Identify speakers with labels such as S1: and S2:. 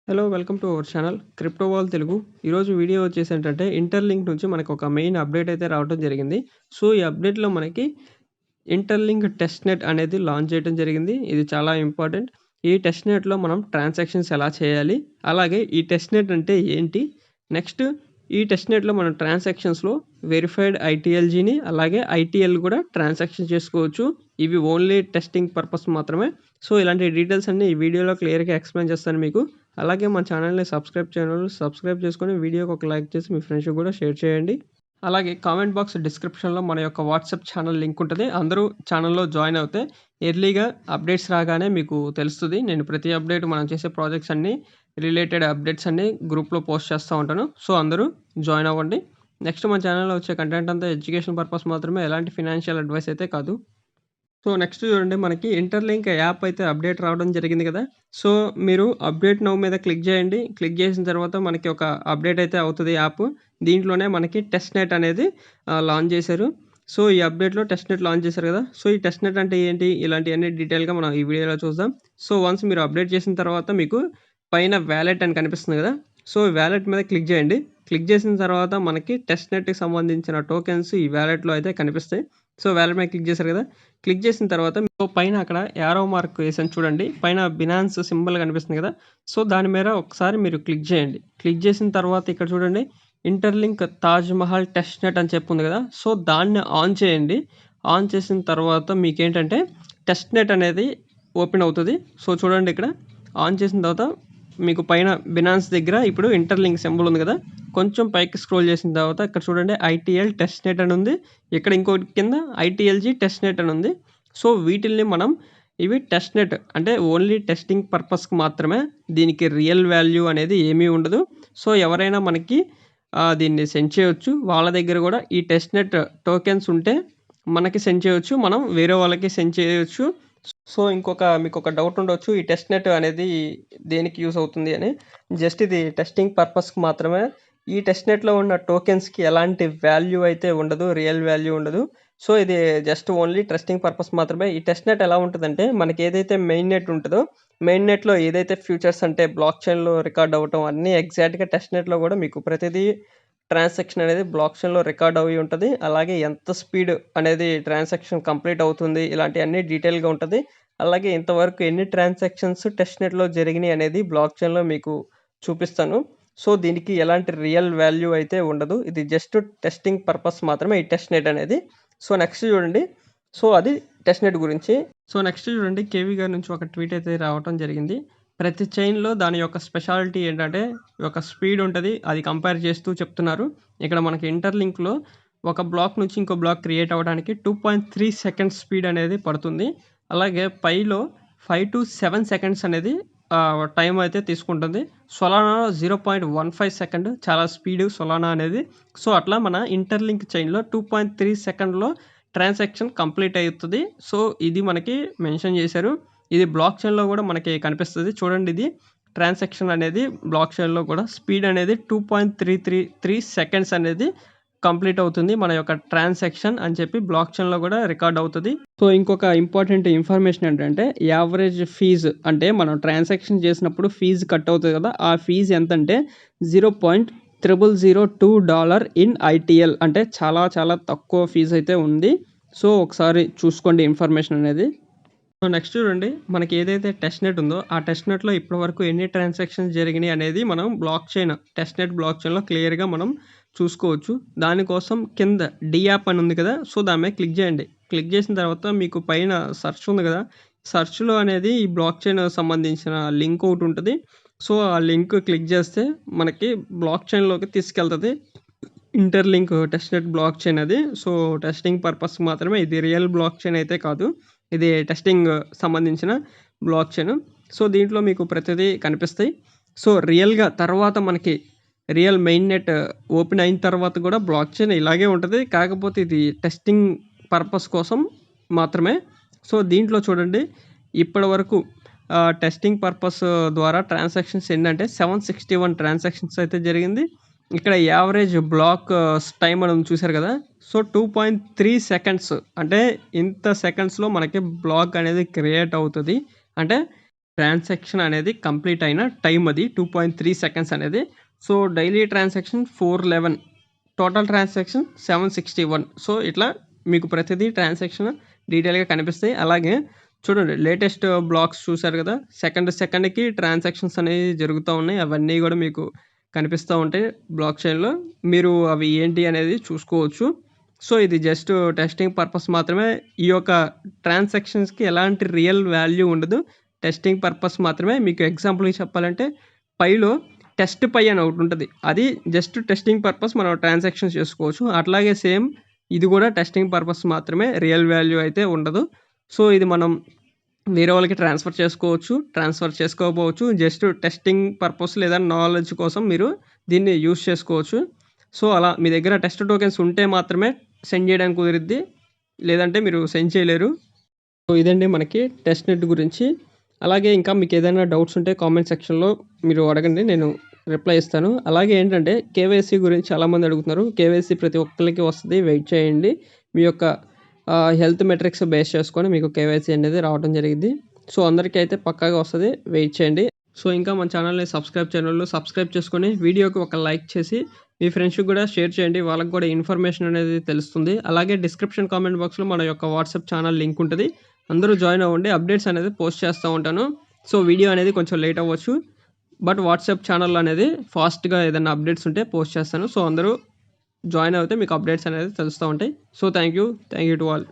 S1: Hello welcome to our channel crypto wall Telugu. ఈరోజు video వచ్చేసి ఏంటంటే ఇంటర్లింక్ నుంచి మనకు ఒక మెయిన్ అప్డేట్ అయితే రావడం జరిగింది. సో ఈ అప్డేట్లో మనకి ఇంటర్లింక్ టెస్ట్ నెట్ అనేది లాంచ్ చేయడం జరిగింది. ఇది చాలా ఇంపార్టెంట్. ఈ టెస్ట్ నెట్లో మనం ట్రాన్సాక్షన్స్ ఎలా చేయాలి, అలాగే ఈ టెస్ట్ నెట్ అంటే ఏంటి, నెక్స్ట్ ఈ టెస్ట్ నెట్లో మనం ట్రాన్సాక్షన్స్లో వెరిఫైడ్ ఐటీఎల్జీని అలాగే ఐటీఎల్ కూడా ట్రాన్సాక్షన్ చేసుకోవచ్చు. ఇవి ఓన్లీ టెస్టింగ్ పర్పస్ మాత్రమే. సో ఇలాంటి డీటెయిల్స్ అన్ని ఈ వీడియోలో క్లియర్గా ఎక్స్ప్లెయిన్ చేస్తాను మీకు. అలాగే మన ఛానల్ని సబ్స్క్రైబ్ చేసుకొని వీడియోకి ఒక లైక్ చేసి మీ ఫ్రెండ్స్కి కూడా షేర్ చేయండి. అలాగే కామెంట్ బాక్స్ డిస్క్రిప్షన్లో మన యొక్క వాట్సాప్ ఛానల్ లింక్ ఉంటుంది. అందరూ ఛానల్లో జాయిన్ అవుతే ఎర్లీగా అప్డేట్స్ రాగానే మీకు తెలుస్తుంది. నేను ప్రతి అప్డేట్ మనం చేసే ప్రాజెక్ట్స్ అన్నీ రిలేటెడ్ అప్డేట్స్ అన్నీ గ్రూప్లో పోస్ట్ చేస్తూ ఉంటాను. సో అందరూ జాయిన్ అవ్వండి. నెక్స్ట్ మన ఛానల్లో వచ్చే కంటెంట్ అంతా ఎడ్యుకేషన్ పర్పస్ మాత్రమే, ఎలాంటి ఫినాన్షియల్ అడ్వైస్ అయితే కాదు. సో నెక్స్ట్ చూడండి, మనకి ఇంటర్లింక్ యాప్ అయితే అప్డేట్ రావడం జరిగింది కదా. సో మీరు అప్డేట్ నౌ మీద క్లిక్ చేయండి. క్లిక్ చేసిన తర్వాత మనకి ఒక అప్డేట్ అయితే అవుతుంది యాప్. దీంట్లోనే మనకి టెస్ట్ నెట్ అనేది లాంచ్ చేశారు. సో ఈ అప్డేట్లో టెస్ట్ నెట్ లాంచ్ చేశారు కదా. సో ఈ టెస్ట్ నెట్ అంటే ఏంటి, ఇలాంటివన్నీ డీటెయిల్గా మనం ఈ వీడియోలో చూద్దాం. సో వన్స్ మీరు అప్డేట్ చేసిన తర్వాత మీకు పైన వ్యాలెట్ అని కనిపిస్తుంది కదా. సో వ్యాలెట్ మీద క్లిక్ చేయండి. క్లిక్ చేసిన తర్వాత మనకి టెస్ట్ నెట్కి సంబంధించిన టోకెన్స్ ఈ వ్యాలెట్లో అయితే కనిపిస్తాయి. సో వ్యాలెట్ మీద క్లిక్ చేశారు కదా. క్లిక్ చేసిన తర్వాత మీకు పైన అక్కడ యారో మార్క్ వేసాను చూడండి, పైన బినాన్స్ సింబల్ కనిపిస్తుంది కదా. సో దాని మీద ఒకసారి మీరు క్లిక్ చేయండి. క్లిక్ చేసిన తర్వాత ఇక్కడ చూడండి, interlink Taj Mahal test net అని చెప్పుంది కదా. సో దాన్ని ఆన్ చేయండి. ఆన్ చేసిన తర్వాత మీకేంటంటే టెస్ట్ నెట్ అనేది ఓపెన్ అవుతుంది. సో చూడండి, ఇక్కడ ఆన్ చేసిన తర్వాత మీకు పైన బినాన్స్ దగ్గర ఇప్పుడు ఇంటర్లింక్ సింబల్ ఉంది కదా. కొంచెం పైకి స్క్రోల్ చేసిన తర్వాత ఇక్కడ చూడండి ఐటీఎల్ టెస్ట్ నెట్ అని ఉంది. ఇక్కడ ఇంకోటి కింద ఐటీఎల్జీ టెస్ట్ నెట్ అని ఉంది. సో వీటిల్ని మనం ఇవి టెస్ట్ నెట్ అంటే ఓన్లీ టెస్టింగ్ పర్పస్కి మాత్రమే, దీనికి రియల్ వాల్యూ అనేది ఏమీ ఉండదు. సో ఎవరైనా మనకి దీన్ని సెండ్ చేయవచ్చు. వాళ్ళ దగ్గర కూడా ఈ టెస్ట్ నెట్ టోకెన్స్ ఉంటే మనకి సెండ్ చేయవచ్చు, మనం వేరే వాళ్ళకి సెండ్ చేయవచ్చు. సో మీకు ఒక డౌట్ ఉండొచ్చు, ఈ టెస్ట్ నెట్ అనేది దేనికి యూస్ అవుతుంది అని. జస్ట్ ఇది టెస్టింగ్ పర్పస్కి మాత్రమే. ఈ టెస్ట్ నెట్లో ఉన్న టోకెన్స్కి ఎలాంటి వాల్యూ అయితే ఉండదు, రియల్ వాల్యూ ఉండదు. సో ఇది జస్ట్ ఓన్లీ టెస్టింగ్ పర్పస్ మాత్రమే. ఈ టెస్ట్ నెట్ ఎలా ఉంటుందంటే, మనకి ఏదైతే మెయిన్ నెట్ ఉంటుందో, మెయిన్ నెట్లో ఏదైతే ఫ్యూచర్స్ అంటే బ్లాక్ చైన్లో రికార్డ్ అవ్వటం అన్నీ ఎగ్జాక్ట్గా టెస్ట్ నెట్లో కూడా మీకు ప్రతిదీ ట్రాన్సాక్షన్ అనేది బ్లాక్ చైన్లో రికార్డ్ అవి ఉంటుంది. అలాగే ఎంత స్పీడ్ అనేది ట్రాన్సాక్షన్ కంప్లీట్ అవుతుంది, ఇలాంటివన్నీ డీటెయిల్గా ఉంటుంది. అలాగే ఇంతవరకు ఎన్ని ట్రాన్సాక్షన్స్ టెస్ట్ నెట్లో జరిగినాయి అనేది బ్లాక్ చైన్లో మీకు చూపిస్తాను. సో దీనికి ఎలాంటి రియల్ వాల్యూ అయితే ఉండదు. ఇది జస్ట్ టెస్టింగ్ పర్పస్ మాత్రమే ఈ టెస్ట్ నెట్ అనేది. సో నెక్స్ట్ చూడండి, సో అది టెస్ట్ నెట్ గురించి. సో నెక్స్ట్ చూడండి, కేవీ గారి నుంచి ఒక ట్వీట్ అయితే రావడం జరిగింది. ప్రతి చైన్లో దాని యొక్క స్పెషాలిటీ ఏంటంటే ఒక స్పీడ్ ఉంటుంది, అది కంపేర్ చేస్తూ చెప్తున్నారు. ఇక్కడ మనకి ఇంటర్లింక్లో ఒక బ్లాక్ నుంచి ఇంకో బ్లాక్ క్రియేట్ అవ్వడానికి 2.3 సెకండ్స్ స్పీడ్ అనేది పడుతుంది. అలాగే పైలో 5 to 7 సెకండ్స్ అనేది టైం అయితే తీసుకుంటుంది. సొలానాలో 0.15 సెకండ్ చాలా స్పీడ్ సొలానా అనేది. సో అట్లా మన ఇంటర్లింక్ చైన్లో 2.3 సెకండ్లో ట్రాన్సాక్షన్ కంప్లీట్ అవుతుంది. సో ఇది మనకి మెన్షన్ చేశారు. ఇది బ్లాక్ చైన్లో కూడా మనకి కనిపిస్తుంది చూడండి. ఇది ట్రాన్సాక్షన్ అనేది బ్లాక్ చైన్లో కూడా స్పీడ్ అనేది 2.333 సెకండ్స్ అనేది కంప్లీట్ అవుతుంది మన యొక్క ట్రాన్సాక్షన్ అని చెప్పి బ్లాక్ చైన్లో కూడా రికార్డ్ అవుతుంది. సో ఇంకొక ఇంపార్టెంట్ ఇన్ఫర్మేషన్ ఏంటంటే, యావరేజ్ ఫీజు అంటే మనం ట్రాన్సాక్షన్ చేసినప్పుడు ఫీజు కట్ అవుతుంది కదా, ఆ ఫీజు ఎంతంటే $0.0002 ఇన్ ఐటీఎల్, అంటే చాలా చాలా తక్కువ ఫీజు అయితే ఉంది. సో ఒకసారి చూసుకోండి ఇన్ఫర్మేషన్ అనేది. సో నెక్స్ట్ చూడండి, మనకి ఏదైతే టెస్ట్ నెట్ ఉందో ఆ టెస్ట్ నెట్లో ఇప్పటివరకు ఎన్ని ట్రాన్సాక్షన్స్ జరిగినాయి అనేది మనం blockchain testnet block చైన్లో క్లియర్గా మనం చూసుకోవచ్చు. దానికోసం కింద డి యాప్ అని ఉంది కదా. సో దాని మీద క్లిక్ చేయండి. క్లిక్ చేసిన తర్వాత మీకు పైన సెర్చ్ ఉంది కదా, సెర్చ్లో అనేది ఈ బ్లాక్ చైన్ సంబంధించిన లింక్ ఒకటి ఉంటుంది. సో ఆ లింక్ క్లిక్ చేస్తే మనకి బ్లాక్ చైన్లోకి తీసుకెళ్తుంది. Interlink test net block chain అది. సో టెస్టింగ్ పర్పస్ మాత్రమే, ఇది రియల్ బ్లాక్ చైన్ అయితే కాదు, ఇది టెస్టింగ్ సంబంధించిన బ్లాక్ చైన్. సో దీంట్లో మీకు ప్రతిదీ కనిపిస్తాయి. సో రియల్గా తర్వాత మనకి రియల్ మెయిన్ నెట్ ఓపెన్ అయిన తర్వాత కూడా బ్లాక్ చైన్ ఇలాగే ఉంటుంది, కాకపోతే ఇది టెస్టింగ్ పర్పస్ కోసం మాత్రమే. సో దీంట్లో చూడండి, ఇప్పటి వరకు టెస్టింగ్ పర్పస్ ద్వారా ట్రాన్సాక్షన్స్ ఏంటంటే 761 ట్రాన్సాక్షన్స్ అయితే జరిగింది. ఇక్కడ యావరేజ్ బ్లాక్ టైం అని చూశారు కదా. సో 2.3 సెకండ్స్ అంటే ఇంత సెకండ్స్లో మనకి బ్లాక్ అనేది క్రియేట్ అవుతుంది. అంటే ట్రాన్సాక్షన్ అనేది కంప్లీట్ అయిన టైం అది 2.3 సెకండ్స్ అనేది. So daily transaction 411, total transaction 761. So ఇట్లా మీకు ప్రతిదీ ట్రాన్సాక్షన్ డీటెయిల్గా కనిపిస్తాయి. అలాగే చూడండి, లేటెస్ట్ బ్లాక్స్ చూసారు కదా, సెకండ్కి ట్రాన్సాక్షన్స్ అనేవి జరుగుతూ ఉన్నాయి. అవన్నీ కూడా మీకు కనిపిస్తూ ఉంటాయి బ్లాక్ చైన్లో. మీరు అవి ఏంటి అనేది చూసుకోవచ్చు. సో ఇది జస్ట్ టెస్టింగ్ పర్పస్ మాత్రమే. ఈ యొక్క ట్రాన్సాక్షన్స్కి ఎలాంటి రియల్ వాల్యూ ఉండదు, టెస్టింగ్ పర్పస్ మాత్రమే. మీకు ఎగ్జాంపుల్గా చెప్పాలంటే పైలో టెస్ట్ పై అని ఒకటి ఉంటుంది, అది జస్ట్ టెస్టింగ్ పర్పస్ మనం ట్రాన్సాక్షన్స్ చేసుకోవచ్చు. అట్లాగే సేమ్ ఇది కూడా టెస్టింగ్ పర్పస్ మాత్రమే, రియల్ వాల్యూ అయితే ఉండదు. సో ఇది మనం వేరే వాళ్ళకి ట్రాన్స్ఫర్ చేసుకోవచ్చు, ట్రాన్స్ఫర్ చేసుకోకపోవచ్చు. జస్ట్ టెస్టింగ్ పర్పస్ లేదా నాలెడ్జ్ కోసం మీరు దీన్ని యూస్ చేసుకోవచ్చు. సో అలా మీ దగ్గర టెస్ట్ టోకెన్స్ ఉంటే మాత్రమే సెండ్ చేయడానికి కుదిరిద్ది, లేదంటే మీరు సెండ్ చేయలేరు. సో ఇదండి మనకి టెస్ట్ నెట్ గురించి. అలాగే ఇంకా మీకు ఏదైనా డౌట్స్ ఉంటే కామెంట్ సెక్షన్లో మీరు అడగండి, నేను రిప్లై ఇస్తాను. అలాగే ఏంటంటే కేవైసీ గురించి చాలామంది అడుగుతున్నారు. కేవైసీ ప్రతి ఒక్కరికి వస్తుంది, వెయిట్ చేయండి. మీ యొక్క హెల్త్ మెట్రిక్స్ బేస్ చేసుకొని మీకు కేవైసీ అనేది రావడం జరిగింది. సో అందరికీ అయితే పక్కాగా వస్తుంది, వెయిట్ చేయండి. సో ఇంకా మన ఛానల్ని సబ్స్క్రైబ్ చేసుకొని వీడియోకి ఒక లైక్ చేసి మీ ఫ్రెండ్స్కి కూడా షేర్ చేయండి, వాళ్ళకి కూడా ఇన్ఫర్మేషన్ అనేది తెలుస్తుంది. అలాగే డిస్క్రిప్షన్ కామెంట్ బాక్స్లో మన యొక్క వాట్సాప్ ఛానల్ లింక్ ఉంటుంది, అందరూ జాయిన్ అవ్వండి. అప్డేట్స్ అనేది పోస్ట్ చేస్తూ ఉంటాను. సో వీడియో అనేది కొంచెం లేట్ అవ్వచ్చు, బట్ వాట్సాప్ ఛానల్ అనేది ఫాస్ట్గా ఏదైనా అప్డేట్స్ ఉంటే పోస్ట్ చేస్తాను. సో అందరూ జాయిన్ అవుతే మీకు అప్డేట్స్ అనేది తెలుస్తూ ఉంటాయి. So thank you to all.